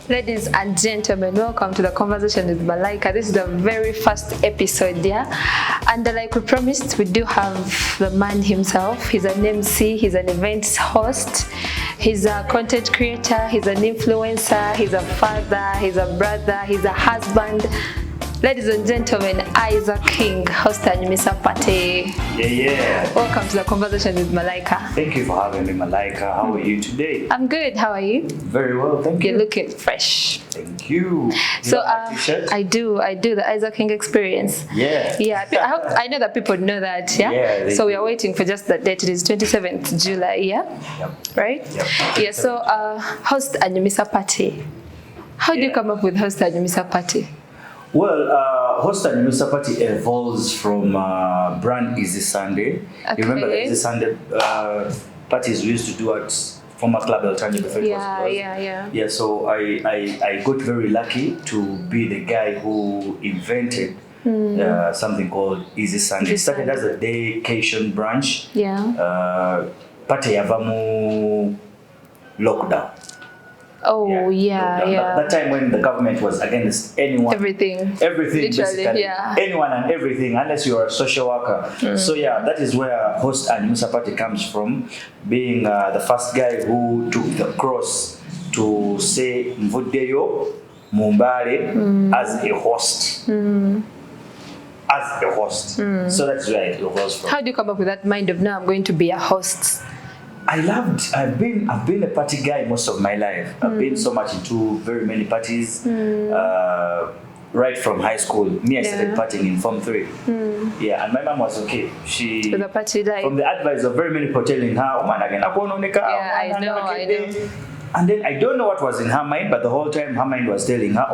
Ladies and gentlemen, welcome to the conversation with Malaika. This is the very first episode, yeah? And like we promised, we do have the man himself. He's an MC, he's an event host, he's a content creator, he's an influencer, he's a father, he's a brother, he's a husband. Ladies and gentlemen, Izak King, host and Mr. Party. Yeah. Welcome to the conversation with Malaika. Thank you for having me, Malaika. How are you today? I'm good. How are you? Very well, thank you. You're looking fresh. Thank you. So T-shirt? I do the Izak King experience. Yeah. I know that people know that. Yeah. So we are waiting for just that date. It is 27th July. Yeah. Yep. Right. Yep. Yeah. So host and Mr. Party. How do you come up with host and Mr. Party? Well, host and Mr. Party evolves from brand Easy Sunday. Okay. You remember the Easy Sunday parties we used to do at former Club El Tanya before it was closed? Yeah. So I got very lucky to be the guy who invented something called Easy Sunday. It started as a daycation branch. Yeah. Party yavamu lockdown. Oh yeah. That time when the government was against anyone, everything, literally, basically, yeah. Anyone and everything, unless you are a social worker. So yeah, that is where host and Musa Party comes from, being the first guy who took the cross to say Mvudeyo Mumbare as a host. As a host. So that's where it evolves from. How do you come up with that mind of now I'm going to be a host? I've been a party guy most of my life. I've been so much into very many parties. Right from high school. I started partying in Form 3. Yeah, and my mom was okay. She with the party life. From the advice of very many people telling her, I know. And then I don't know what was in her mind, but the whole time her mind was telling her,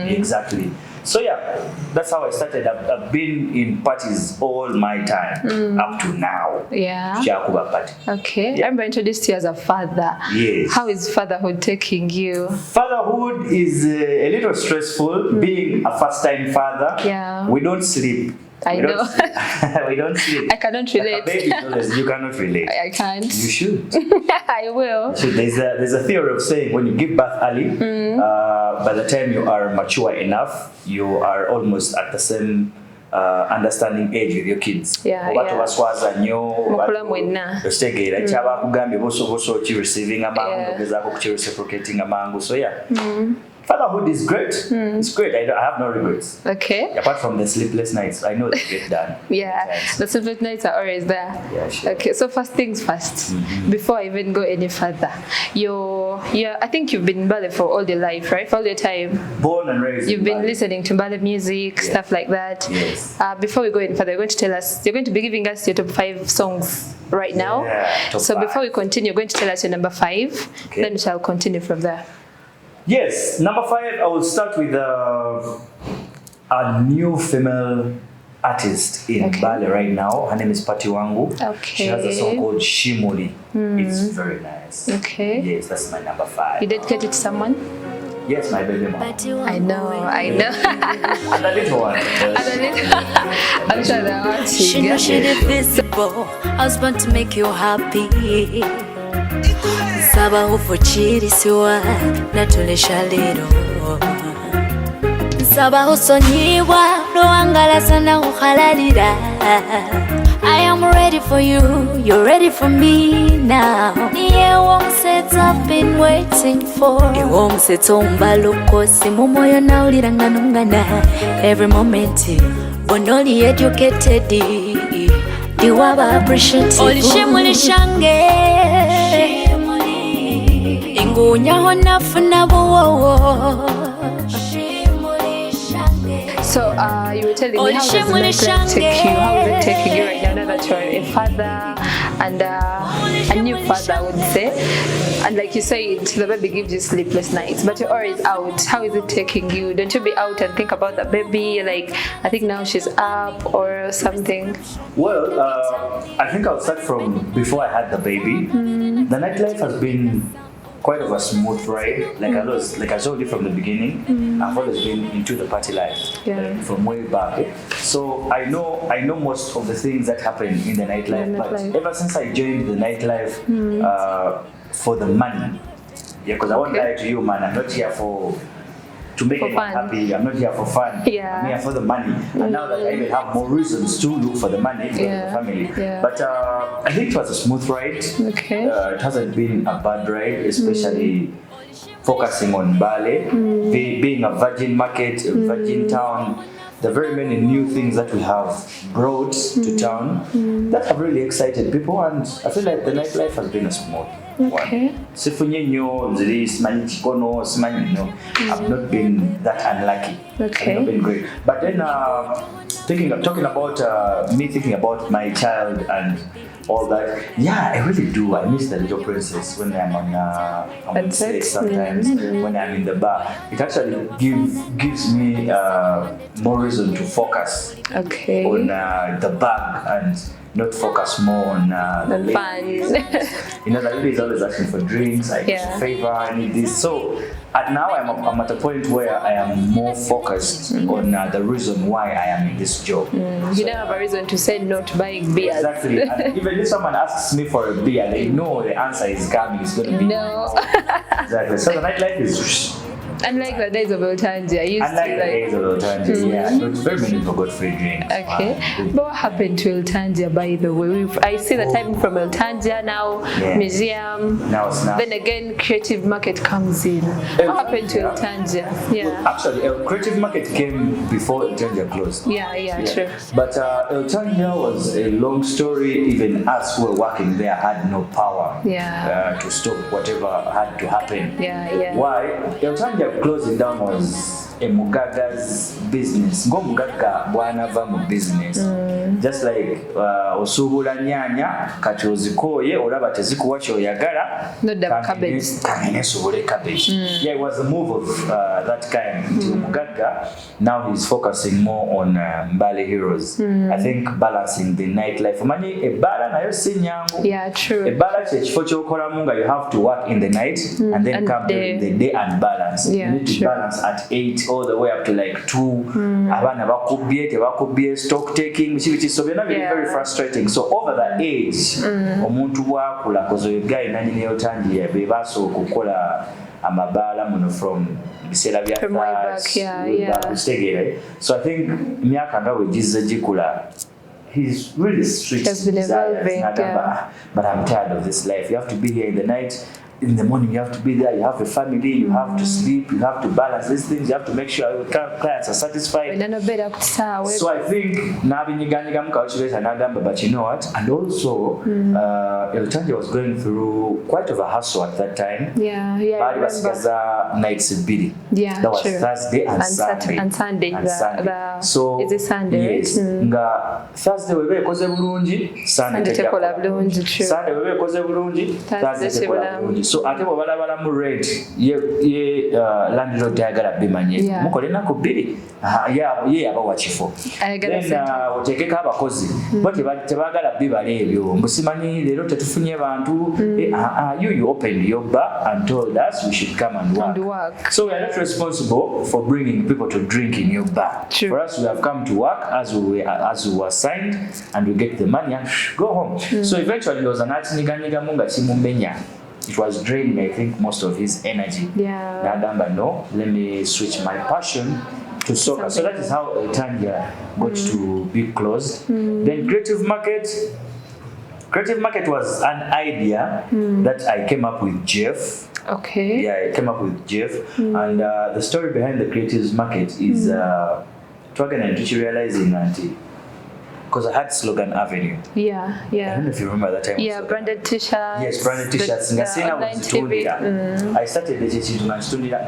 Exactly. So yeah, that's how I started. I've been in parties all my time up to now. Yeah. Party. Okay. Yeah. I remember introduced you as a father. Yes. How is fatherhood taking you? Fatherhood is a little stressful. Being a first-time father, yeah. We don't sleep. I know. We don't sleep. I cannot relate. Like a baby, you cannot relate. I can't. You should. I will. So there's a theory of saying when you give birth early, by the time you are mature enough, you are almost at the same understanding age with your kids. Yeah. Receiving reciprocating amangu. So yeah. Fatherhood is great. It's great. I have no regrets. Okay. Apart from the sleepless nights, I know they get done. Yeah, the sleepless nights are always there. Yeah, sure. Okay, so first things first. Before I even go any further, I think you've been in ballet for all your life, right? For all your time. Born and raised. You've been listening to ballet music, stuff like that. Yes. Before we go any further, you're going to be giving us your top 5 songs right now. Yeah, so 5. Before we continue, you're going to tell us your number 5. Okay. Then we shall continue from there. Yes, number 5, I will start with a new female artist in ballet right now. Her name is Pati Wangu. Okay. She has a song called Shimoli. It's very nice. Okay. Yes, that's my number 5. You dedicate it to someone? Yes, my baby mom. I know. And a little one. I'm sure they're watching. She knows she's invisible. I was born to make you happy. Nsaba ufukirisiwa natulesha lero Nsaba usonyiwa lowangalaza na ukhalalira I am ready for you, you're ready for me now Niye wonsetsa I've been waiting for Iwo msetsa umbalukosi mumoyo naulira nganungana Every moment, bonoli educated Diwaba appreciative Olishimuli shange Ingunyaho nafuna buwowo So you were telling me how does nightlife take you? How is it taking you right now? Now that you're a father and a new father, I would say. And like you said, the baby gives you sleepless nights, but you're always out. How is it taking you? Don't you be out and think about the baby? Like, I think now she's up or something. Well, I think I'll start from before I had the baby. The nightlife has been quite of a smooth ride. Like I told you from the beginning, I've always been into the party life from way back. So I know most of the things that happen in the nightlife. But ever since I joined the nightlife for the money, Yeah, because I won't lie to you, man. I'm not here to make anyone happy. I'm not here for fun. Yeah. I'm here for the money. And now that I even have more reasons to look for the money for the family. Yeah. But I think it was a smooth ride. Okay. It hasn't been a bad ride, especially focusing on Bale, being a virgin market, a virgin town. There are very many new things that we have brought to town that have really excited people, and I feel like the nightlife has been a smooth Okay. one. Sifunye nnyo nziri simanyi kikono simanyi nnyo. I've not been that unlucky. Okay. I've not been great. But then talking about me thinking about my child and all that, yeah, I really do. I miss the little princess when I'm on stage sometimes, when I'm in the bar. It actually gives me more reason to focus on the bag and not focus more on the fun. You know, the lady is always asking for drinks, I need a favor, I need this. So now I'm at a point where I am more focused on the reason why I am in this job. You don't have a reason to say no to buying beers. Exactly. And even if someone asks me for a beer, they know the answer is coming. It's going to be no. Exactly. So the nightlife is. Unlike the days of Eltangia, Unlike the days of Eltangia, yeah. But very many people got free drinks. Okay. But what happened to Eltangia, by the way? I see the time from Eltangia now, museum. Now it's not. Then again, creative market comes in. What happened to Eltangia? Yeah. Well, actually, creative market came before Eltangia closed. Yeah, true. But Eltangia was a long story. Even us who were working there had no power to stop whatever had to happen. Yeah. Why? Eltangia closing down was a mugaga's business. Ngo mugaga bwana va mu business. Just like osuubula nyanya kati ozikoye olaba tezikuwa kyoyagala. Not the cabbage. Kangene subule cabbage. Yeah, it was a move of that kind. Mugaga now he's focusing more on Mbale Heroes. I think balancing the nightlife. Mani ebala nayo si nyangu. Yeah, true. Ebala chefo kyokolamu nga you have to work in the night and then come during the day and balance. Yeah, you need to balance at 8 all the way up to like 2. Abana bakubye stock taking so very frustrating. So over that age omuntu bwakula kozo guy nani ne Eltangia be baso okukola amabala muno from bisera bya so I think myaka nga wegize gikula he's really strict. Has been evolving, but I'm tired of this life. You have to be here in the night. In the morning, you have to be there. You have a family. You have to sleep. You have to balance these things. You have to make sure your clients are satisfied. So I think but you know what? And also, Eltangia was going through quite of a hustle at that time. Yeah. I remember. Nights Billy. Yeah, that was true. Thursday and Sunday. And Sunday. So is it Sunday? Yes. Thursday we were koze bulungi. Sunday tekola bulungi. True. Sunday we were koze bulungi. Thursday tekola bulungi. So ate bw'obalabala mu rate ye landlord ayagala bimanye mukole ennaku bbiri ye abawa kifo then oteekeko abakozi bo tebaagala bibala ebyo mbusimanyi leero tetufunye bantu you opened your bar and told us we should come and work. So we are not responsible for bringing people to drink in your bar. True. For us we have come to work as we were signed and we get the money and go home. So eventually there was an atinyiganyigamu nga kimumenya. It was draining, I think, most of his energy. Yeah. Nagamba, no, let me switch my passion to soccer. So that is how Eltangia got to be closed. Then Creative Market was an idea that I came up with Jeff. Okay. Yeah, I came up with Jeff. And the story behind the Creative Market is Twagan and Tuchi realizing that because I had Slogan Avenue. Yeah. I don't know if you remember that time. Yeah, branded t-shirts. Yes, branded t-shirts. I started the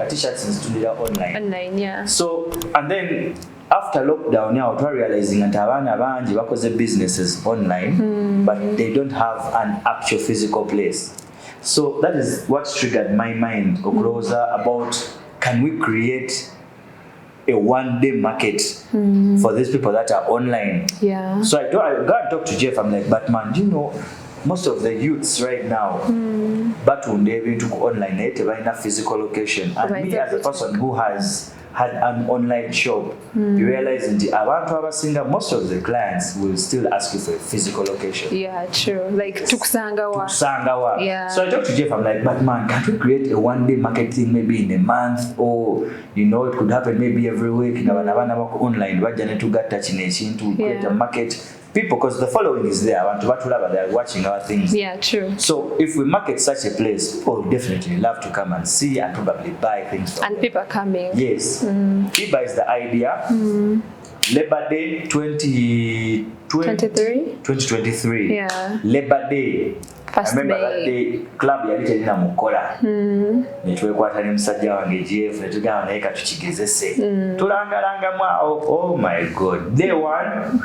t-shirts online. Yeah. So, and then after lockdown now, we're realizing that abana banji bakoze businesses online, but they don't have an actual physical place. So that is what triggered my mind, Okroza, about can we create a one-day market for these people that are online. Yeah. So I got to talk to Jeff. I'm like, but man, you know, most of the youths right now, but when they're going to go online, they have a physical location. And me as a person who has had an online shop, you realize in the abantu abasinga, most of the clients will still ask you for a physical location. Yeah, true. Like Tuksangawa. Yeah. So I talked to Jeff, I'm like, but man, can't we create a one-day market thing maybe in a month, or it could happen maybe every week. Online, to create a market. People, because the following is there, they are watching our things. Yeah, true. So if we market such a place, people will definitely love to come and see and probably buy things from and them. People are coming. Yes. He buys the idea. Labor Day 2023. Yeah. Labor Day. I remember that day, club yalitelina mukola. Netwekwata ne musajja wange GF netugamba naye katuchigezese. Tulangalanga mwao. Oh my God. Day one.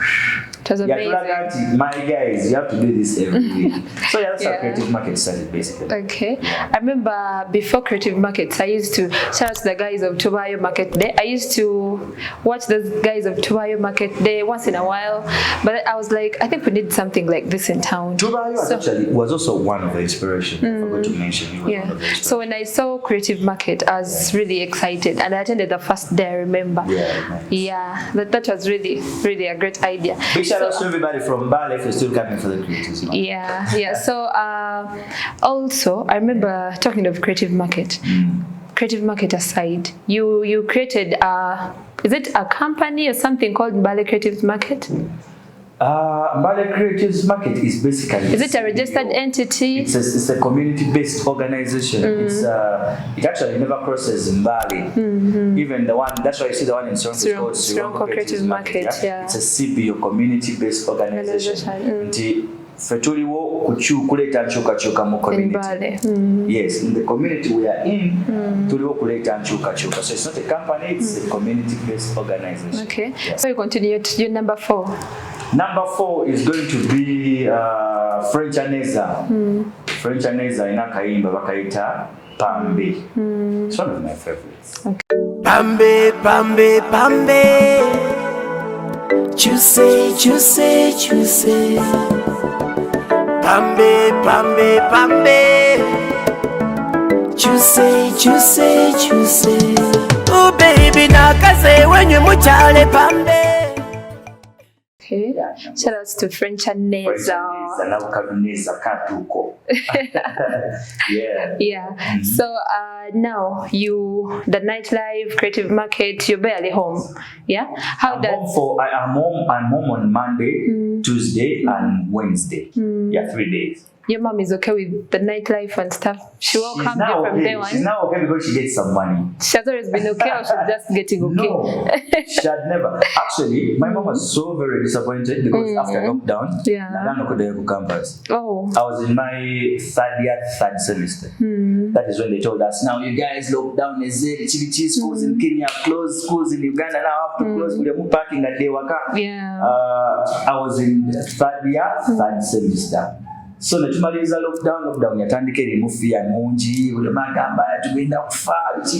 It was amazing. My guys, you have to do this every week. So yeah, that's how Creative Market started basically. Okay. I remember before Creative Markets, I used to shout out to the guys of Tubayo Market Day. I used to watch the guys of Tubayo Market Day once in a while, but I was like, I think we need something like this in town. Tubayo actually was also one of the inspiration. I forgot to mention. So when I saw Creative Market, I was really excited, and I attended the first day. I remember. Yeah, that was really a great idea. Big shout out to everybody from Bali if you're still coming for the Creative Market. Yeah. So also, I remember talking of Creative Market. Creative Market aside, you created is it a company or something called Mbale Creative Market? Mbale Creatives Market is basically... Is it a registered entity? It's a community-based organization. It actually never crosses Mbale. Even the one, that's why you see the one in Soronko is called Soronko Creative Market. Yeah. It's a CBO, community-based organization. Fetuliwo kuleta nchuka mu community. Yes, in the community we are in, tuliwo kuleta nchuka. So it's not a company, it's a community-based organization. Okay. Yeah. So you continue to your number 4. Number 4 is going to be French Aneza. French Aneza ina kaimba bakaita Pambe. It's one of my favorites. Okay. Pambe, Pambe, Pambe. Choose. Pambe, Pambe, Pambe. Choose. Oh baby, nakaze when you muchale Pambe. Okay. Shout out to French Aneza. Yeah. So now the nightlife, Creative Market, you're barely home. Yeah. I'm home on Monday, Tuesday, and Wednesday. 3 days. Your mom is okay with the nightlife and stuff. She welcomed you from day one. She's now okay because she gets some money. She has always been okay, or she's just getting okay? No, she had never. Actually, my mom was so very disappointed because after lockdown, I couldn't go campus. Oh. I was in my third semester. That is when they told us, now you guys, lockdown is it. Schools in Kenya closed, schools in Uganda now have to close. We are parking at Dewaka. Yeah. I was in third semester. So netumaliza lockdown yatandika erimufi ya mungi buli magamba tugenda kufa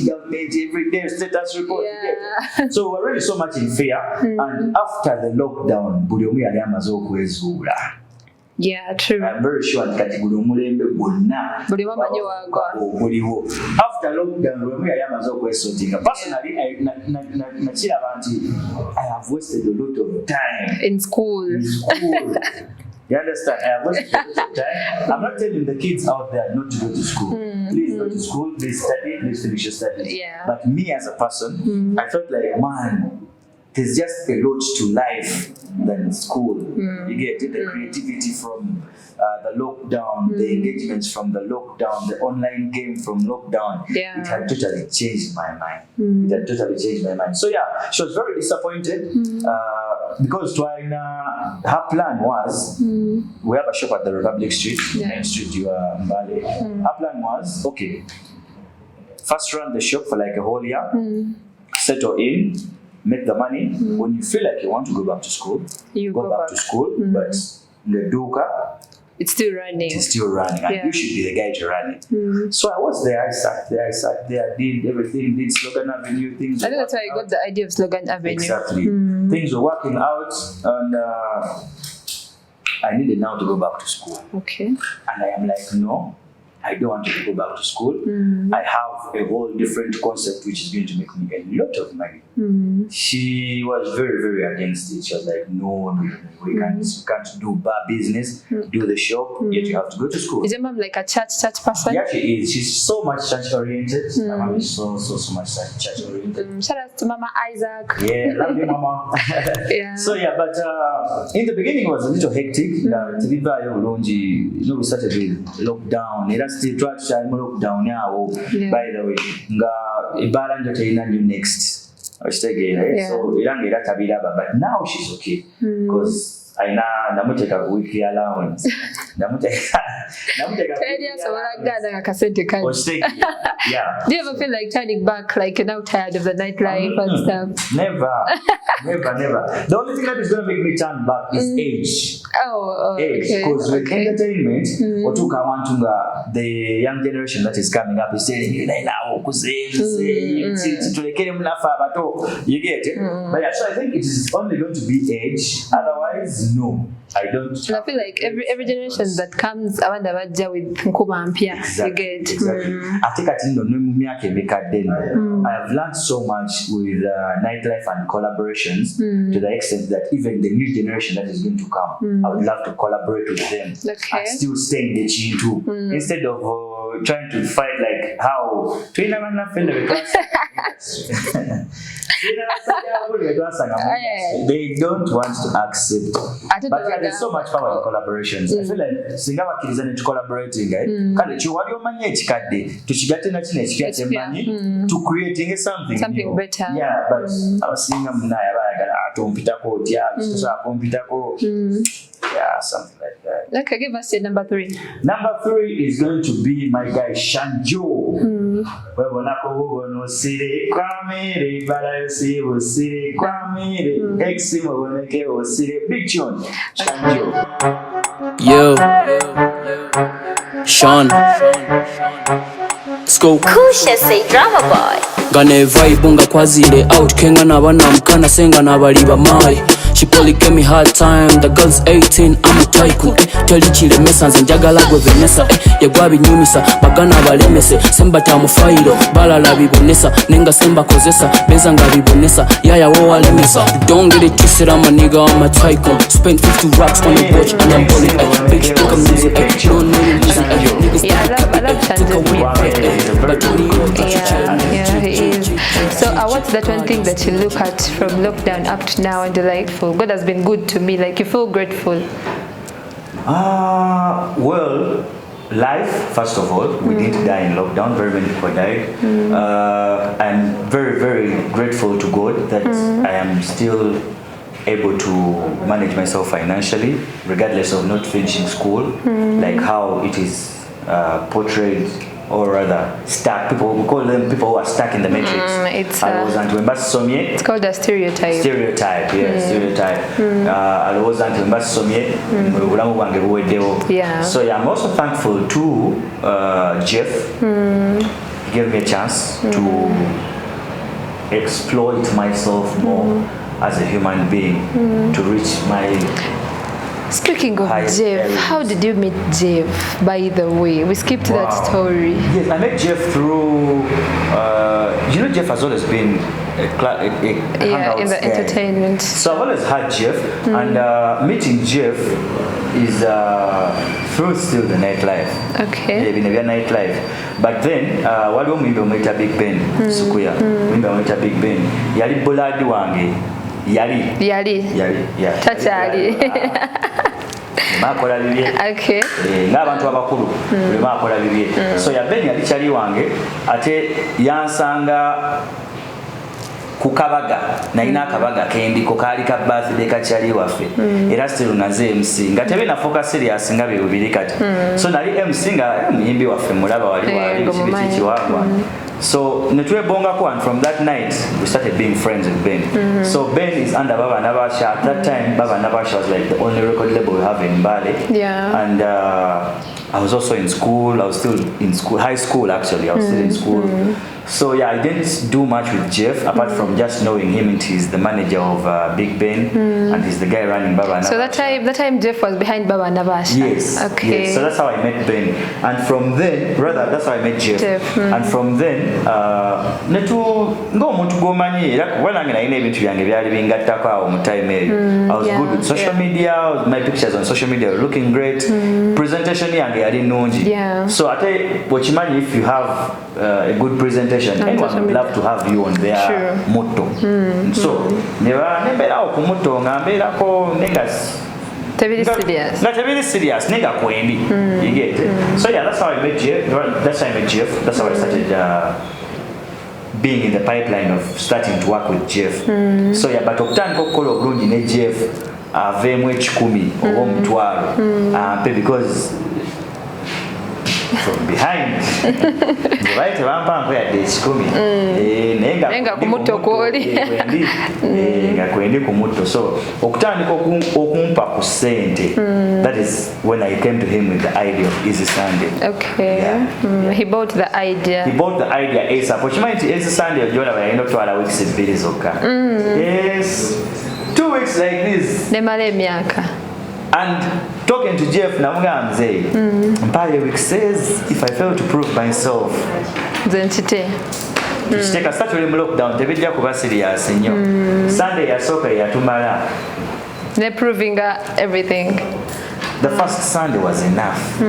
government every day status report. So we were really so much in fear. And after the lockdown buli omu yali amaze okwezuula. Yeah, true. I'm very sure that buli omulembe gwonna buliwo. After lockdown buli omu yali amaze okwesotinga. Personally, nakiraba nti I have wasted a lot of time in school. You understand? I have wasted a lot of time. I'm not telling the kids out there not to go to school. Please go to school, please study, please finish your studies. Yeah. But me as a person, I felt like, man, there's just a lot to life than school. You get the creativity from the lockdown, the engagements from the lockdown, the online game from lockdown. Yeah. It had totally changed my mind. So yeah, she was very disappointed because her plan was, we have a shop at the Republic Street, Main Street, Mbale. Her plan was, okay, first run the shop for like a whole year, settle in, make the money. When you feel like you want to go back to school, you go back to school, but the duka, it's still running. And you should be the guy to run it. So I was there, I sat there, did everything, did Slogan Avenue, things. I think that's how I got the idea of Slogan Avenue. Exactly. Things were working out, and I needed now to go back to school. Okay. And I am like, no, I don't want to go back to school. I have a whole different concept which is going to make me a lot of money. She was very, very against it. She was like, no, we can't do bar business, do the shop, yet you have to go to school. Is your mom like a church person? Yeah, she is. She's so much church oriented. My mom is so much church oriented. Shout out to Mama Izak. Yeah, love you, Mama. Yeah. So yeah, but in the beginning it was a little hectic. We started with lockdown. It has still tried to lockdown now. By the way, next. So but now she's okay because I namuteka weekly allowance. Yeah. Do you ever feel like turning back, like you're now tired of the nightlife and stuff? Never. The only thing that is going to make me turn back is age. Age. Because with entertainment, the young generation that is coming up is saying, you get it? But yeah, so I think it is only going to be age. Otherwise, no. I don't. And I feel like every generation that comes with Nkuma Mpia, you get. I have learned so much with nightlife and collaborations to the extent that even the new generation that is going to come, I would love to collaborate with them and still stay in the G2 instead of trying to fight like how they don't want to accept. But yeah, there's so much power in collaborations. I feel like Singapore kids are collaborating, right? To creating something new. Better. Yeah, but I was seeing yeah, something like that. Okay, give us your number 3. Number 3 is going to be my guy Shanjo. Big tune. Shanjo. Yo, Sean. Let's go. Kusha say drama boy. Gane vibe nga kwazile out kenga na bana mkana senga na baliba mai. She probably gave me hard time. The girl's 18, I'm a tycoon. Tell you chile message njagala gwe Vanessa. Yagwa binyumisa bagana balemese. Semba tamu failo bala la bibonesa. Nenga semba kozesa benza nga bibonesa. Yaya wo walemesa. Don't get it twisted, I'm a nigga, I'm a tycoon. Spend 50 racks on a watch and I'm balling. Big shit come music. No reason. Yeah, I love Shanjo. Yeah, he is. So what's that one thing that you look at from lockdown up to now and you're like, God has been good to me, like you feel grateful? Well, life, first of all, we did die in lockdown, very many people died. I'm very, very grateful to God that I am still able to manage myself financially, regardless of not finishing school, like how it is portrayed, or rather stuck. People, we call them people who are stuck in the matrix. It's called a stereotype. Stereotype. Yeah. So yeah, I'm also thankful to Jeff. He gave me a chance to exploit myself more as a human being, to reach my. Speaking of Jeff, how did you meet Jeff, by the way? We skipped that story. Yes, I met Jeff through, Jeff has always been a in the entertainment. So I've always had Jeff, and meeting Jeff is through still the nightlife. Okay. Yeah, been a nightlife. But then, while we met a Big Ben, Sukuya, we met a Big Ben, Yali Boladi Wange. Yali. Tachali. Okay. N'abantu abakulu bakola bibye. So ya Ben yali chali wange ate yansanga ku kabaga nalina akabaga kendiko kaali ka birthday ka chali waffe era still naze MC nga tebe na focus serious nga bibiri kati. So nali MC nga muyimbi waffe mulaba wali kibiki kiwagwa. So netwebongako, and from that night we started being friends with Ben. So Ben is under Baba Nabasha. At that time Baba Nabasha was like the only record label we have in Bali. Yeah. And I was also in school. I was still in school, high school actually. I was still in school. So yeah, I didn't do much with Jeff apart from just knowing him. And he's the manager of Big Ben, and he's the guy running Baba. So that time Jeff was behind Baba Navasha. Yes. Okay. Yes. So that's how I met Ben, and from then, rather, that's how I met Jeff. And from then, netu ngo muntu gomanyi era kubona ngina ine ebintu byange byali bingattako awo mu time eyo. I was good with social media. My pictures on social media were looking great. Presentation yange yali nungi. Yeah. So ate wachimanyi, if you have a good presentation, anyone would love to have you on their motto. So neberawo ku motto nga mbeerako negas Tebili serious, nigga kwendi. You get it? So yeah, that's how I met Jeff. That's how I met Jeff. That's how I started being in the pipeline of starting to work with Jeff. So yeah, but okutandika okukola obulungi ne Jeff aveemu ekikumi oba omutwalo because from behind baite bampanko yadde ekikumi nenga ku mutto kwoli nga kwendi ku mutto. So okutandika okumpa ku sente, that is when I came to him with the idea of Easy Sunday. Okay. Yeah. He bought the idea. He bought the idea ASAP. Okimanyi nti Easy Sunday ojola bayina okutwala weeks ebbiri zokka. Yes, 2 weeks like this nemala emyaka. And talking to Jeff, namugamba nze mpayo week says if I fail to prove myself then today tukiteeka start tuli mu lockdown tebijja kuba serious nnyo. Sunday yasooka yatumala ne proving everything. The first Sunday was enough.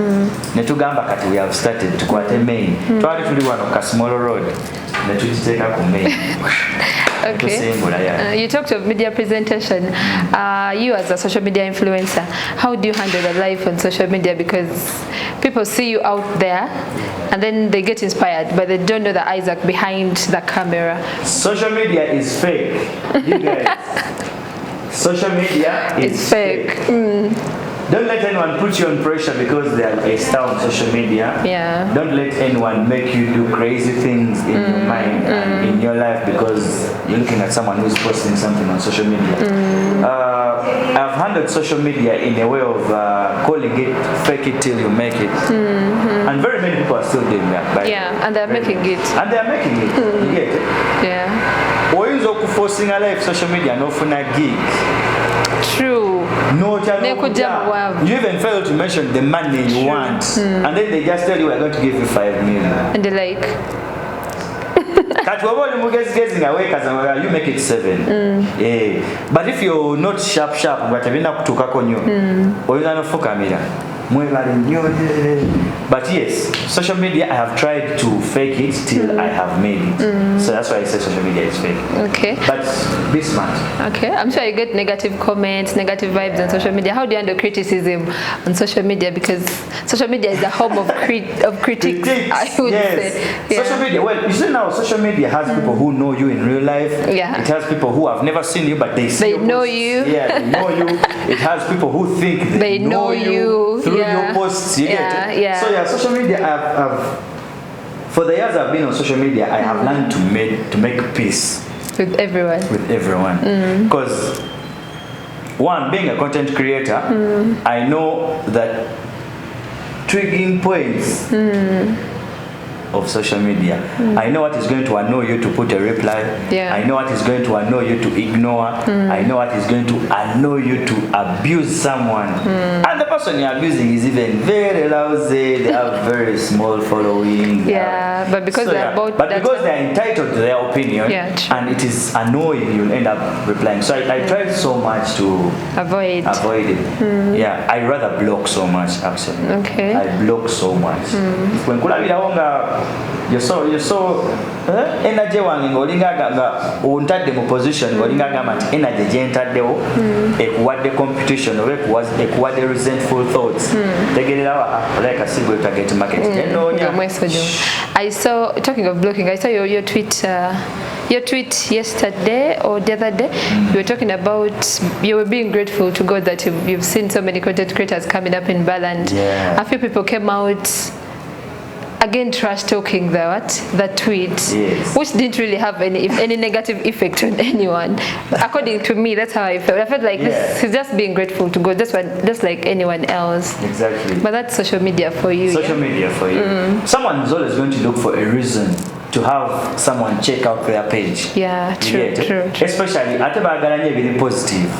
Netugamba kati we have started tukwate main. Twali tuli wano Kasmolo Road netugiteeka ku main. Okay. You talked of media presentation. You as a social media influencer, how do you handle the life on social media? Because people see you out there and then they get inspired, but they don't know the Izak behind the camera. Social media is fake. You guys. Social media is fake. Don't let anyone put you on pressure because they are a star on social media. Yeah. Don't let anyone make you do crazy things in your mind and in your life because you're looking at someone who's posting something on social media. I've handled social media in a way of calling it fake it till you make it. And very many people are still doing that. And they're making it. And they're making it. You get it? Yeah. Oyinza okuforcing a life social media n'ofuna gig. True. No, you even fail to mention the money you want, and then they just tell you we're going to give you 5 million. And they're like, you make it 7. But if you're not sharp, but yes, social media I have tried to fake it till I have made it. So that's why I say social media is fake. Okay. But be smart. Okay. I'm sure you get negative comments, negative vibes on social media. How do you handle criticism on social media? Because social media is the home of critics. I would say. Yeah. Social media. Well, you see now, social media has people who know you in real life. Yeah. It has people who have never seen you, but they see. They know you. Yeah, they know you. It has people who think they know you through your posts. You get it? So yeah, social media. I've for the years I've been on social media, I have learned to make peace with everyone. Because one, being a content creator, I know that triggering points of social media. I know what is going to annoy you to put a reply. I know what is going to annoy you to ignore. I know what is going to annoy you to abuse someone. And the person you're abusing is even very lousy. They have very small following. But because because they're entitled to their opinion, and it is annoying, you'll end up replying. So I tried so much to avoid it. I rather block so much actually. I block so much. When you're so energy wange ngolinga nga untadde mu position ngolinga gamba nti energy gyentaddewo ekuwadde competition oba ekuwadde resentful thoughts tegerera like a single target market I saw, talking of blocking, I saw your tweet yesterday or the other day. You were talking about you were being grateful to God that you've seen so many content creators coming up in Baland. A few people came out again trash talking the tweet, which didn't really have any negative effect on anyone. According to me, that's how I felt. I felt like he's just being grateful to God, just like anyone else. Exactly. But that's social media for you. Social media for you. Someone is always going to look for a reason to have someone check out their page. Yeah, true, true. Especially ate baagala nnyo ebiri positive.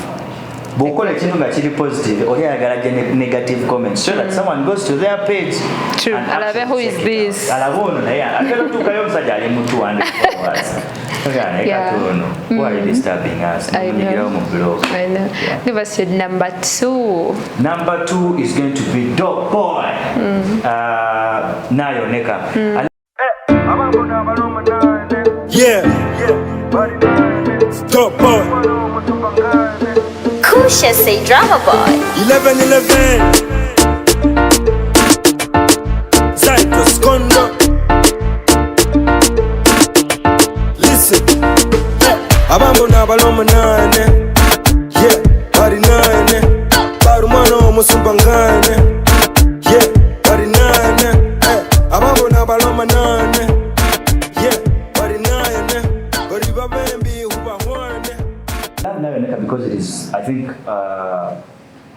Bw'okola ekintu nga kiri positive oli ayagala gye negative comments so that someone goes to their page. True. Alabe who is this? Alabe ono naye atera otuukayo omusajja ali mu 200 followers. Yeah. Why are you disturbing us? I know. I know. Yeah. Give us your number 2. Number 2 is going to be Dope Boy. Nayo Neka. Yeah. Dope Boy. Kusha say drama boy. 11-11. Cyprus Kondo. Listen. Abambo na baloma nane. Yeah. Bari nane. Baru mwana omusumbangane. Yeah. Bari nane. Abambo na baloma nane. Yeah. Bari nane. Bari babembi ubahwane. I love Nayo Neka because it is, I think,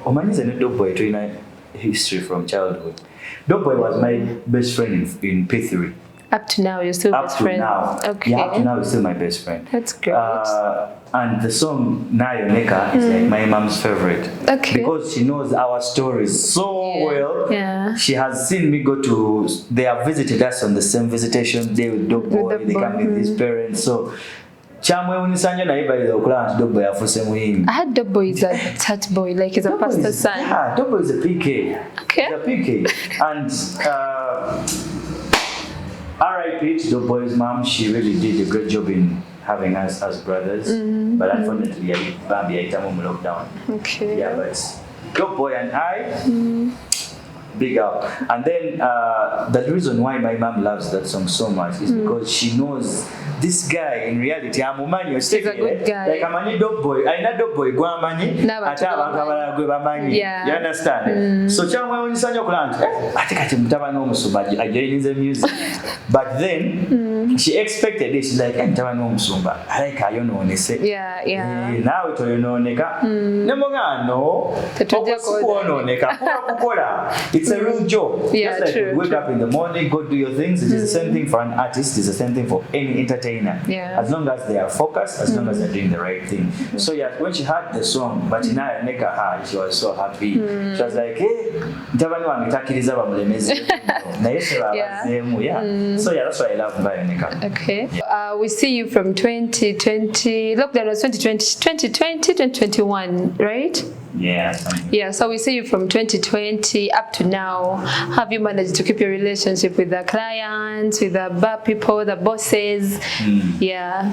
Omani is a Dope Boy to history from childhood. Dope Boy was my best friend in P3. Up to now, you're still best friend. Up to now. Okay. Yeah, up to now, he's still my best friend. That's great. And the song Nayo Neka is like my mom's favorite. Okay. Because she knows our stories so well. Yeah. She has seen me go to, they have visited us on the same visitation day with Dope Boy. They come with his parents. So, Chamwe unisanya na iba ile okula anti Dope Boy afuse muhimu. I had Dope Boy is a church boy, like he's a pastor's son. Yeah, Dope Boy is a PK. Okay. He's a PK. And R.I.P. to Dope Boy's mom. She really did a great job in having us as brothers. But unfortunately, Bambi aitamu mu lockdown. Okay. Yeah, but Dope Boy and I, big up. And then the reason why my mom loves that song so much is because she knows this guy in reality amumanyi. He's a good guy. Like amanyi Dope Boy, aina Dope Boy gwamanyi ate abantu abalala gwe bamanyi. Yeah. You understand? So chamwe unisanya okulanga ate kati mutabani omusumba ajoyinize music. But then she expected it. She's like, mutabani omusumba aleka ayononese. Yeah. Nawe toyononeka. Nemugano okuononeka kukola. It's a real job. Yeah, just like true, you wake up in the morning, go do your things. It is the same thing for an artist. It's the same thing for any entertainer. Yeah. As long as they are focused, as long as they're doing the right thing. So yeah, when she heard the song, but Nayo Neka, she was so happy. She was like, hey, mtabani wange takiriza bamulemeze. Na yeshe babazemu. Yeah. So yeah, that's why I love Nayo Neka. Okay. We see you from 2020. Lockdown was 2021, right? Yeah. Yeah, so we see you from 2020 up to now. Have you managed to keep your relationship with the clients, with the bar people, the bosses? Yeah.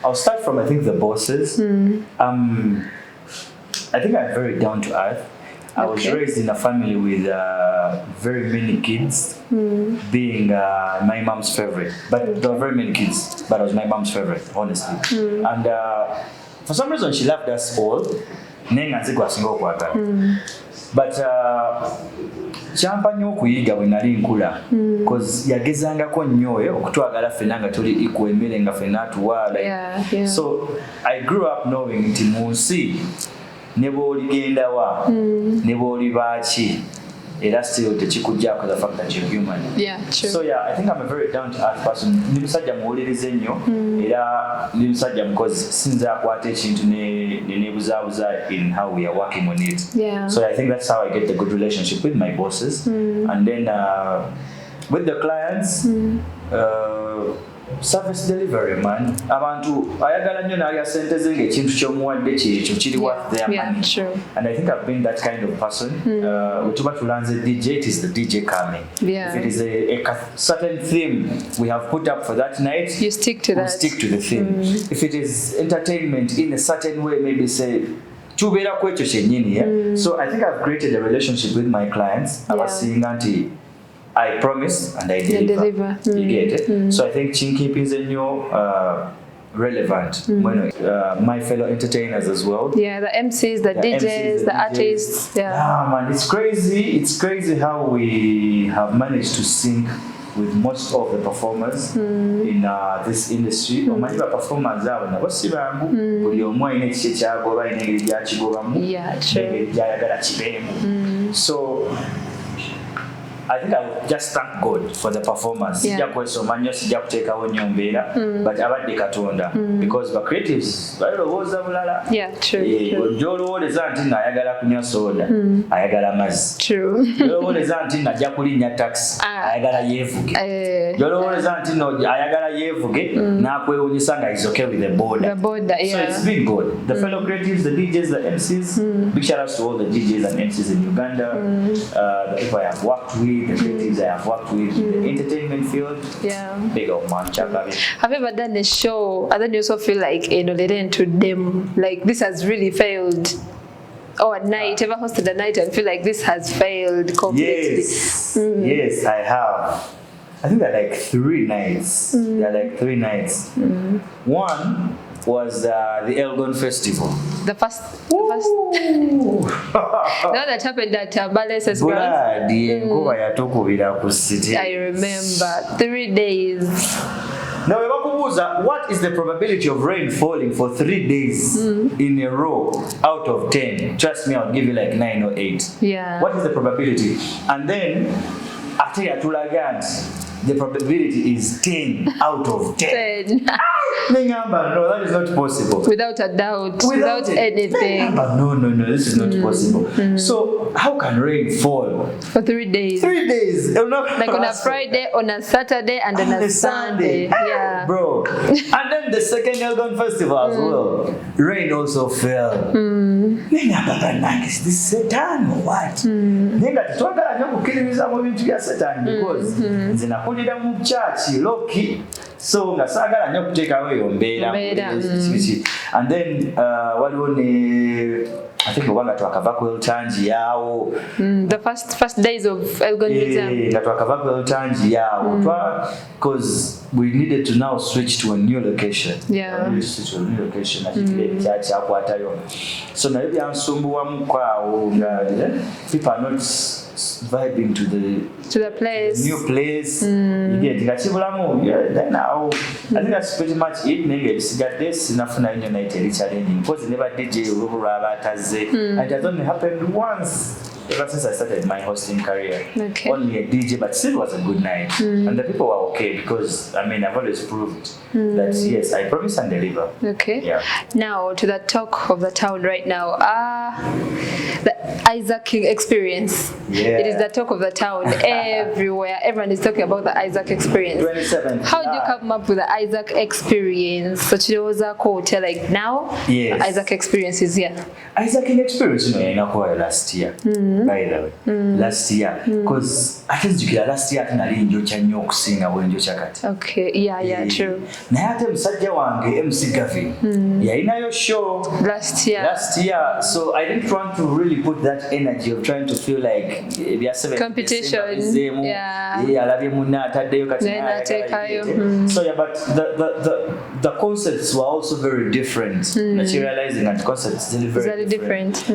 I'll start from I think the bosses. I think I'm very down to earth. I was raised in a family with very many kids, being my mom's favorite. But there were very many kids, but I was my mom's favorite, honestly. And for some reason, she loved us all. But kyampa nnyo okuyiga bwe nali nkula because yagezangako nnyo okutwagala ffenna nga tuli equal emmere nga ffenna atuwa. So I grew up knowing nti mu nsi ne bw'oligenda wa ne bw'oli baaki era still tekikujjaako the fact that you're human. Yeah, true. So yeah, I think I'm a very down to earth person. Ndi musajja muwulirize nnyo era ndi musajja mukozi sinza akwata ekintu nebuzaabuza in how we are working on it. Yeah. So I think that's how I get the good relationship with my bosses. And then with the clients, service delivery, man. Abantu ayagala nnyo n'alya sente ze ng'ekintu ky'omuwadde kyekyo kiri worth their money. True. And I think I've been that kind of person. Bwe tuba tulanze DJ, it is the DJ coming. Yeah. If it is a certain theme we have put up for that night, You stick to we'll that. stick to the theme. If it is entertainment in a certain way, maybe say tubeera ku ekyo kyennyini. So I think I've created a relationship with my clients. Abasinga nti I promise and I deliver. You get it? So I think Chinkeeping's in your relevant. My fellow entertainers as well. Yeah, the MCs, the DJs, the artists. Yeah, man, it's crazy. It's crazy how we have managed to sync with most of the performers in this industry. Omanyi ba performers abo nabo si bangu. Buli omu alina ekiki kyagoba alina engeri gyakigobamu. Yeah, true. N'engeri gy'ayagala kibeemu. So I think just thank God for the performance. Sijja kwesoma nnyo, sijja kuteekawo nnyo mbeera, but abadde Katonda because the creatives balowooza bulala. Gy'olowooleza nti nno ayagala kunywa soda, ayagala mazzi. Gy'olowooleza nti nno ajja kulinnya taxi, ayagala yeevuge. Gy'olowooleza nti nno ayagala yeevuge n'akwewuunyisa nga is okay with the border. So it's been good. The fellow creatives, the DJs, the MCs, big shout outs to all the DJs and MCs in Uganda, the people I have worked with, the creatives I have worked with in the entertainment field. Big old man, have you ever done a show and then you also feel like they didn't to them, like this has really failed? Or a night, ever hosted a night and feel like this has failed completely? Yes, I have. I think there are like 3 nights. There are like 3 nights. One was the Elgon Festival. The first. Now that happened at Bale's ground. I remember 3 days. Now, what is the probability of rain falling for 3 days in a row out of 10? Trust me, I'll give you like 9 or 8. What is the probability? And then, after Atulagans, the probability is 10 out of 10. No, that is not possible. Without a doubt, without anything. No, this is not possible. So, how can rain fall? For 3 days. 3 days. Like on a Friday, on a Saturday, and on a Sunday. Bro. And then the second Elgon Festival as well. Rain also fell. Is this Satan or what? Because church loki so nga sagala nnyo kuteekawo eyo mbeera and then waliwo ne I think obanga twakava ku Eltanji yawo the first days of Elgon Museum nga twakava ku Eltanji yawo because we needed to now switch to a new location. Church akwatayo so nayo byansumbuwamu kwawo nga people are not vibing to the place, new place. You get then now I think that's pretty much it. Maybe got this enough na United challenging because never DJ and it has only happened once ever since I started my hosting career. Only a DJ, but still was a good night and the people were okay because I mean I've always proved that yes, I promise and deliver. Now to the talk of the town right now, the Izak King experience. It is the talk of the town everywhere. Everyone is talking about the Izak experience. 27th. How did you come up with the Izak experience? So Chidoza quote like now, Izak experience is here. Izak King experience, last year. By the way, last year, because I think last year I enjoyed okusinga bwenjocha kati. Okay, true. Naye ate musajja wange MC Gavi yalinayo show last year, so I didn't want to really put that energy of trying to feel like competition. Alabye munna ataddeyo kati so but the concepts were also very different. Realizing that concepts are very different.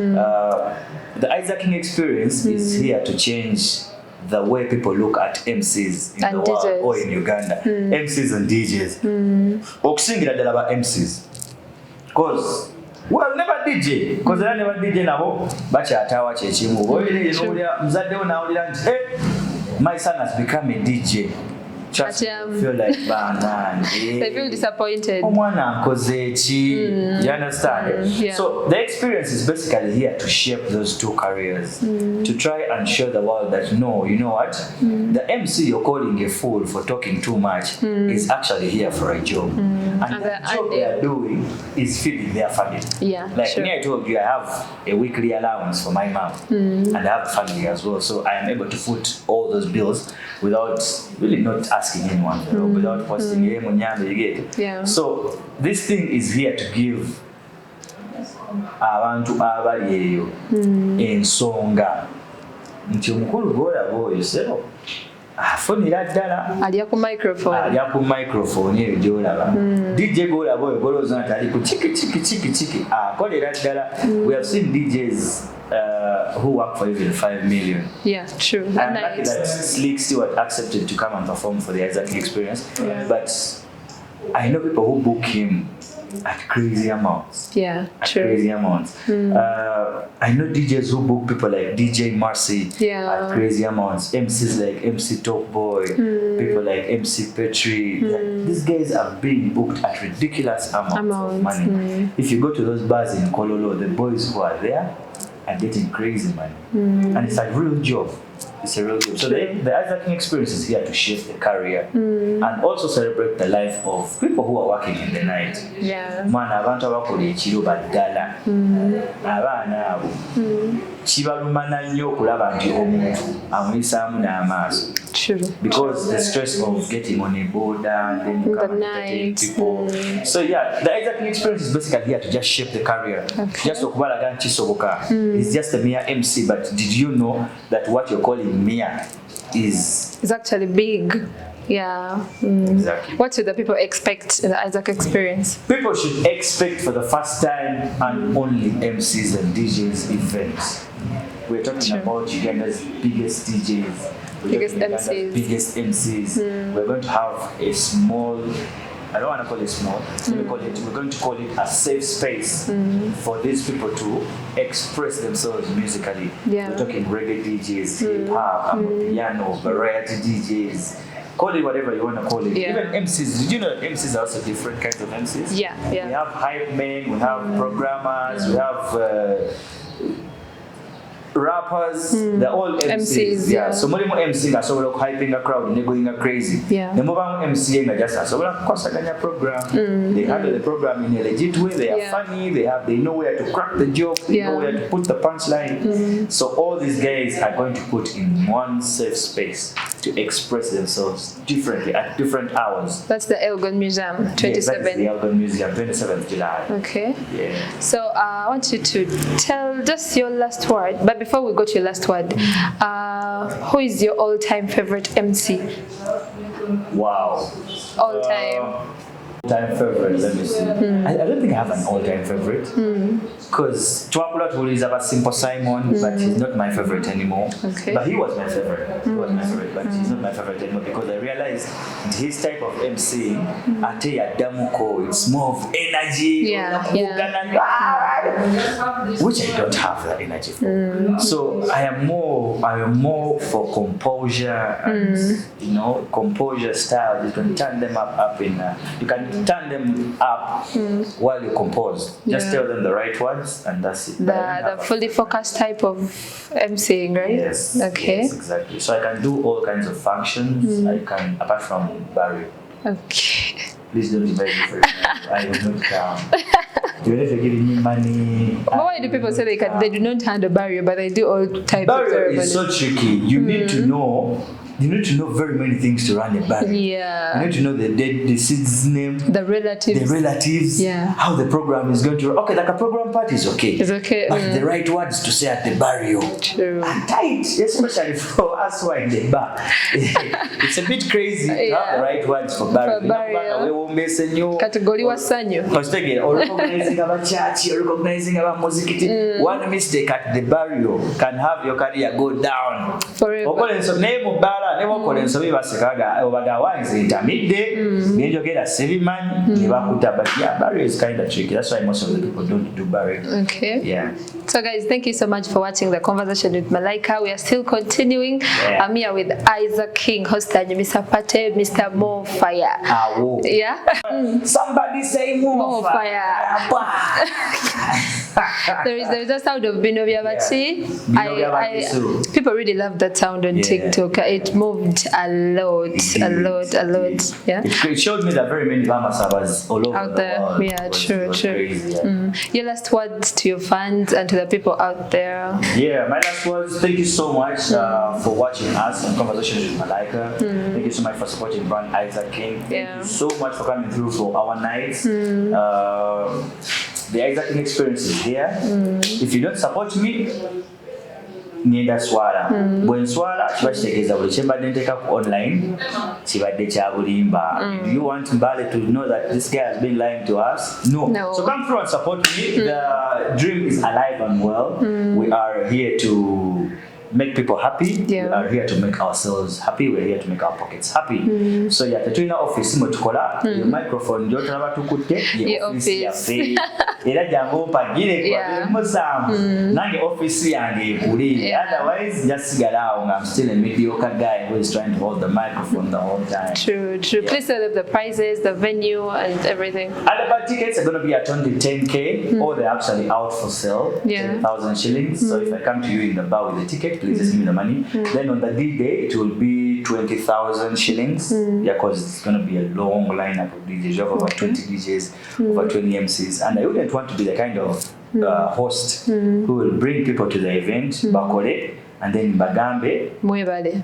The Izak King experience is here to change the way people look at MCs in the world or in Uganda. MCs and DJs. Okusingira ddala ba MCs. Because well, never DJ. Because I never DJ nabo bakyataawa kyekimu. Muzaddewo n'awulira nti my son has become a DJ. Just feel like they feel disappointed. You understand? So the experience is basically here to shape those two careers, to try and show the world that no, you know what, the MC you're calling a fool for talking too much is actually here for a job, and the job they are doing is feeding their family. Me, I told you I have a weekly allowance for my mom, and I have a family as well, so I am able to foot all those bills without really not asking anyone, without posting you get it. So this thing is here to give abantu abali eyo ensonga nti omukulu gwolaba oyo sebo afunira ddala alya ku microphone eyo gyolaba DJ gwolaba oyo golowooza nti ali ku chiki akolera ddala. We have seen DJs who work for even 5 million. True. I'm lucky that Sleek Stewart accepted to come and perform for the Izak King experience. But I know people who book him at crazy amounts. Yeah, At true. crazy amounts. I know DJs who book people like DJ Marcy at crazy amounts. MCs like MC Top Boy, people like MC Petri. Like, these guys are being booked at ridiculous amounts of money. If you go to those bars in Kololo, the boys who are there are getting crazy money. And it's a real job. It's a real job. So the Izak King experience is here to shape the career and also celebrate the life of people who are working in the night. Yeah. Man, abantu abakola ekiro baddala abaana abo kibalumana nnyo okulaba nti omuntu amuyisaamu n'amaaso. True. Because the stress of getting on a border and then you come and entertain people. So yeah, the Izak King experience is basically here to just shape the career. Just okubalaga nti kisoboka. It's just a mere MC, but did you know that what you're calling mere is actually big. Yeah. Exactly. What should the people expect in the Izak experience? People should expect for the first time and only MCs and DJs events. We're talking about Uganda's biggest DJs. Biggest MCs. Biggest MCs. We're going to have a small, I don't want to call it small, we're going to call it a safe space for these people to express themselves musically. Yeah. We're talking reggae DJs, hip hop, piano, variety DJs. Call it whatever you want to call it. Yeah. Even MCs. Did you know that MCs are also different kinds of MCs? Yeah. We have hype men, we have programmers, we have rappers, they're all MCs. Yeah. So many more MCs are so hyping a crowd and they're going crazy. Yeah. The more MC and just so program. They handle the program in a legit way, they are funny, they know where to crack the joke, they know where to put the punchline. So all these guys are going to put in one safe space to express themselves differently at different hours. That's the Elgon Museum, 27th. Yes, that's the Elgon Museum, 27th July. Okay. Yeah. So I want you to tell just your last word. But before we go to your last word, who is your all-time favorite MC? Wow. All-time. All-time favorite, let me see. I don't think I have an all-time favorite. Because Twapula Tuli is about Simple Simon, but he's not my favorite anymore. Okay. But he was my favorite. He was my favorite, but he's not my favorite anymore because I realized his type of MC, Ate Adamuko, it's more of energy, which I don't have that energy for. So I am more for composure and composure style. You can turn them up in you can turn them up while you compose. Just tell them the right words and that's it. The fully focused type of MCing, right? Yes. Okay. Yes, exactly. So I can do all kinds of functions. I can, apart from Barry. Okay. Please don't invite me for it. I will not come. Even if you're giving me money. But why do people say they do not handle barrier, but they do all types barrier of is so tricky. You need to know. You need to know very many things to run a barrier. Yeah. You need to know the seed's name, the relatives, how the program is going to. Okay, like a program part is okay. It's okay. But the right words to say at the barrio. True. And tight, especially for us who are in the bar. It's a bit crazy to have the right words for barrio. Category wasanyo. Organizing about church, organizing about muzikiti. One mistake at the barrio can have your career go down. Forever. Nebakola ensobi basekaga obagawanze intermidday nenjogera sebimanyi nebakuta but barrier is kind of tricky. That's why most of the people don't do barrier. Okay. Yeah. So guys, thank you so much for watching the conversation with Malaika. We are still continuing. I'm here with Izak King, hosted Mr. Pate, Mr. More Fire. Yeah. Somebody say more fire. there is a sound of Binovia Bachi. People really love that sound on TikTok. It moved a lot. Yeah. It showed me that very many Bama servers all over out there. The world. Yeah, true. Crazy, Your last words to your fans and to the people out there. Yeah, my last words. Thank you so much for watching us on Conversations with Malaika. Thank you so much for supporting brand Izak King. Thank you so much for coming through for our nights. The Izak King experience is here. If you don't support me, ngenda swala bwe nswala kiba kitegeeza buli kyembadde nteeka ku online kibadde kya bulimba. Do you want Mbale to know that this guy has been lying to us? No. So come through and support me. The dream is alive and well. We are here to make people happy. Yeah. We are here to make ourselves happy. We're here to make our pockets happy. So yeah, tetulina office mwetukola your microphone njo tulaba tukutte ye office yaffe era jangu mpagire kwa musamu nange office yange ekuli. Otherwise just sigala awo nga I'm still a mediocre guy who is trying to hold the microphone the whole time. True. Please tell them the prices, the venue, and everything. And the tickets are going to be at only 10k, or they're actually out for sale, 10,000 shillings. So if I come to you in the bar with the ticket, please just give me the money. Then on the D-Day, it will be 20,000 shillings. Yeah, because it's going to be a long lineup of DJs. You have over 20 DJs, over 20 MCs. And I wouldn't want to be the kind of host who will bring people to the event, bakole, and then bagambe mwebale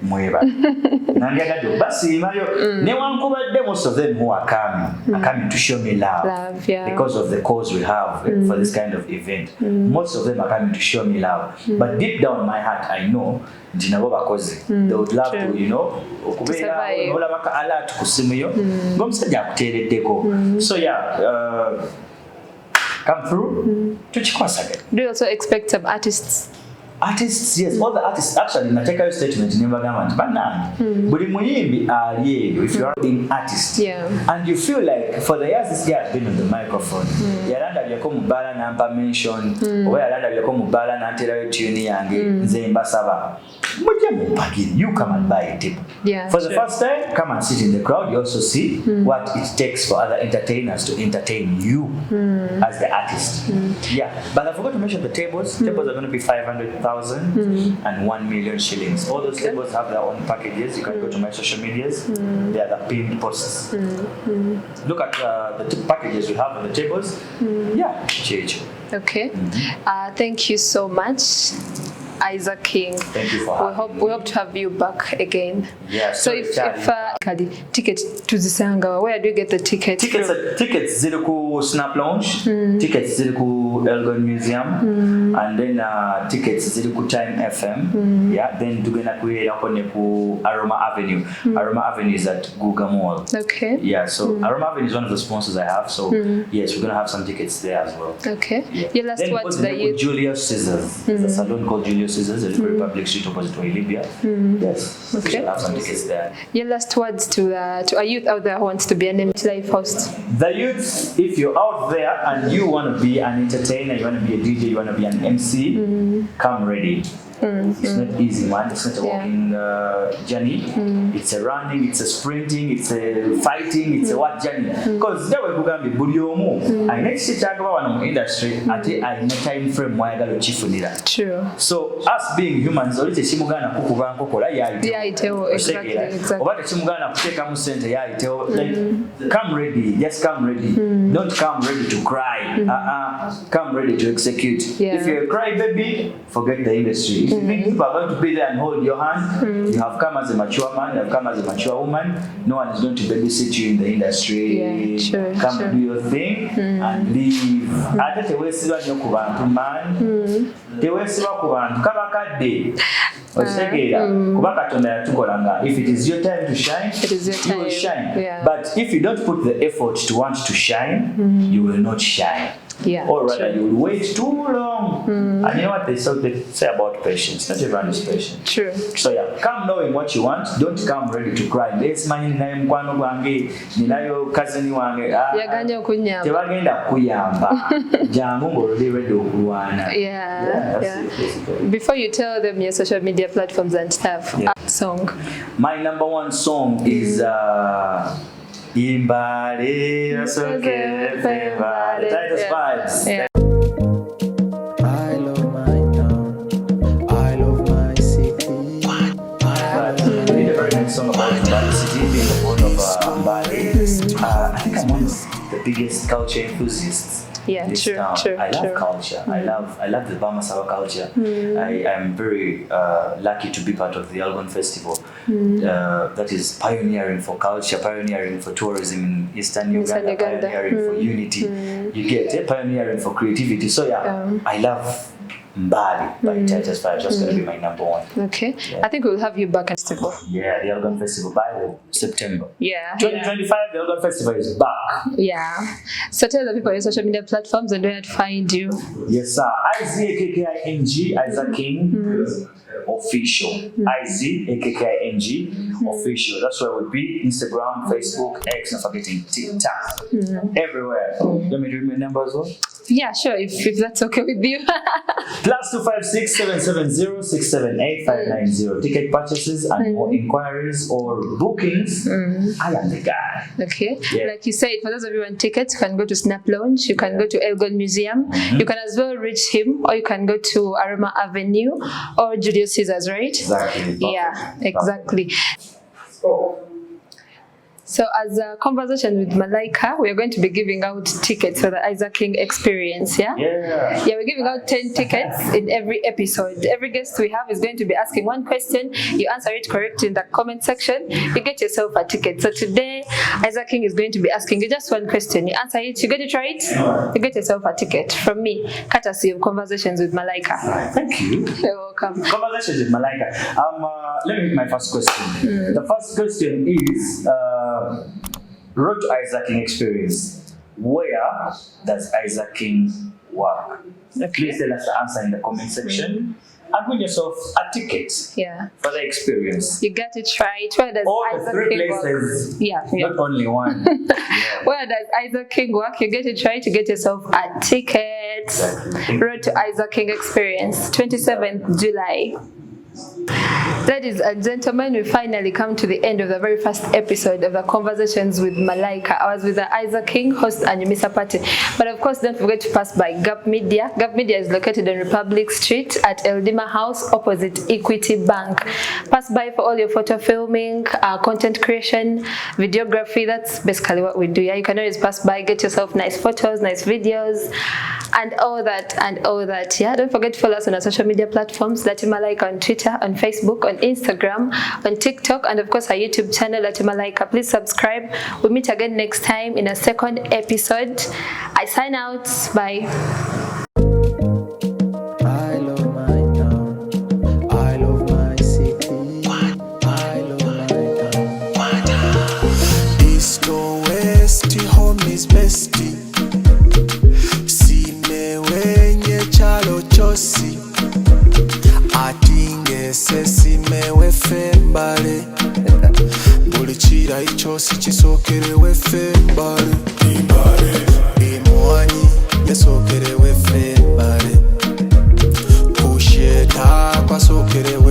nandiagadde basiimayo newankubadde most of them who are coming to show me love because of the cause we have for this kind of event. Most of them are coming to show me love, but deep down in my heart I know nti nabo bakozi. They would love to, you know, okubeera olabaka alert ku simu yo ng'omusajja akuteereddeko. So yeah, come through tukikwasaganya. Do you also expect some artists? Artists, yes, all the artists. Actually, nateka yo statement nembagamba nti bannange buli muyimbi ali eyo. If you are an artist and you feel like for the years this guy has been on the microphone, yalandabyeko mu bbala nampa mention oba yalandabyeko mu bbala nanterayo tune yange nze mbasaba mujje mumpagire, you come and buy a table. For the first time, come and sit in the crowd. You also see what it takes for other entertainers to entertain you as the artist. But I forgot to mention the tables. Tables are going to be 500,000 and 1 million shillings. All those tables have their own packages. You can go to my social medias. They are the pinned posts. Look at the packages we have on the tables. Okay. Thank you so much, Izak King. Thank you for having we hope to have you back again. So if ticket tuzisanga, where do you get the ticket? Tickets ziri ku Snap Lounge, tickets ziri ku Elgon Museum, and then tickets ziri ku Time FM. Then tugenda kubeerako ne ku Aroma Avenue. Aroma Avenue is at Guga Mall. So Aroma Avenue is one of the sponsors I have. So yes, we're gonna have some tickets there as well. Your last words to the youth. Julius Scissors. There's a salon called Julius Scissors at Republic Street opposite to Libya. Yes. We shall have some tickets there. Your last words to a youth out there who wants to be an live host. The youth, if you're out there and you want to be an entertainer, you want to be a DJ, you want to be an MC, come ready. It's not easy, man. It's not a walking journey. It's a running, it's a sprinting, it's a fighting, it's a what journey. Because there will be buli omu. I next to talk about one industry. I in a time frame why I chifunira. True. So us being humans, already chimugana kukuva nkokola yaiteo exactly. Obata chimugana kuteka mu center yaiteo. Like come ready, just come ready. Don't come ready to cry. Come ready to execute. If you're a cry baby, forget the industry. If you think people are going to be there and hold your hand, you have come as a mature man, you have come as a mature woman. No one is going to babysit you in the industry. Come do your thing and leave. Ate tewesibwa nnyo ku bantu man. Tewesibwa ku bantu kabakadde. Otegeera kuba Katonda yatukolanga. If it is your time to shine, you will shine. But if you don't put the effort to want to shine, you will not shine. Or rather, you will wait too long. And you know what they say about patience? Not everyone is patient. True. So come knowing what you want. Don't come ready to cry. Let's man ninayo mkwano gwange, ninayo cousin wange. Yaganya okunyamba. Tebagenda kuyamba. Jangu ng'oli ready okulwana. Before you tell them your social media platforms and stuff, song. My number one song is Imbali, that's okay. The Titus Vibes. I love my town. I love my city. I did a very nice song about Mbali City being the home of Mbali. I think I'm one of the biggest culture enthusiasts. True. I love culture. I love the Bamasawa culture. I am very lucky to be part of the Elgon Festival. That is pioneering for culture, pioneering for tourism in Eastern Uganda, pioneering for unity. You get it, pioneering for creativity. So I love Mbali by Titus 5. That's going to be my number one. Okay. Yeah. I think we'll have you back at festival. Yeah, the Elgon Festival by September. Yeah. 2025, the Elgon Festival is back. Yeah. So tell the people your social media platforms and where to find you. Yes, sir. IZAKKING, Izak King official. IZAKKING official. That's where we'll be. Instagram, Facebook, X, not forgetting TikTok. Everywhere. Let me read my number as well. Yeah, sure. If that's okay with you. +256 770 678 590. Ticket purchases and more inquiries or bookings. I am the guy. Okay. Yeah. Like you said, for those of you who want tickets, you can go to Snap Lounge, you can go to Elgon Museum, you can as well reach him, or you can go to Aroma Avenue or Julius Caesars, right? Exactly. Yeah, exactly. So as a conversation with Malaika, we are going to be giving out tickets for the Izak King experience, yeah? Yeah. Yeah, we're giving out 10 tickets in every episode. Every guest we have is going to be asking one question. You answer it correctly in the comment section, you get yourself a ticket. So today, Izak King is going to be asking you just one question. You answer it, you get it right, you get yourself a ticket from me, courtesy of Conversations with Malaika. Thank you. You're welcome. Conversations with Malaika. Let me read my first question. The first question is Road to Izak King experience. Where does Izak King work? Okay. Please tell us the answer in the comment section and win yourself a ticket Yeah. for the experience. You get it right. Where does All the Izak three King work? places, Yeah. not only one. Yeah. Where does Izak King work? You get it right, you get yourself a ticket. Exactly. Road to Izak King experience, 27th July. Ladies and gentlemen, we finally come to the end of the very first episode of the Conversations with Malaika. I was with the Izak King, host Anyumisa Party. But of course, don't forget to pass by Gap Media. Gap Media is located on Republic Street at Eldima House, opposite Equity Bank. Pass by for all your photo filming, content creation, videography. That's basically what we do. Yeah, you can always pass by, get yourself nice photos, nice videos, and all that. Yeah, don't forget to follow us on our social media platforms, Lati Malaika on Twitter, on Facebook, on Instagram, on TikTok, and of course our YouTube channel, Lati Malaika. Please subscribe. We'll meet again next time in a second episode. I sign out. Bye. I love my town. I love my city. I love my town. East to west, home is bestie. Sine wenye chalo chosi. Atingese simewe fembale. Buli chira ichosi chisokerewe fembale. Imwanyi yasokerewe fembale. Kusheta kwasokerewe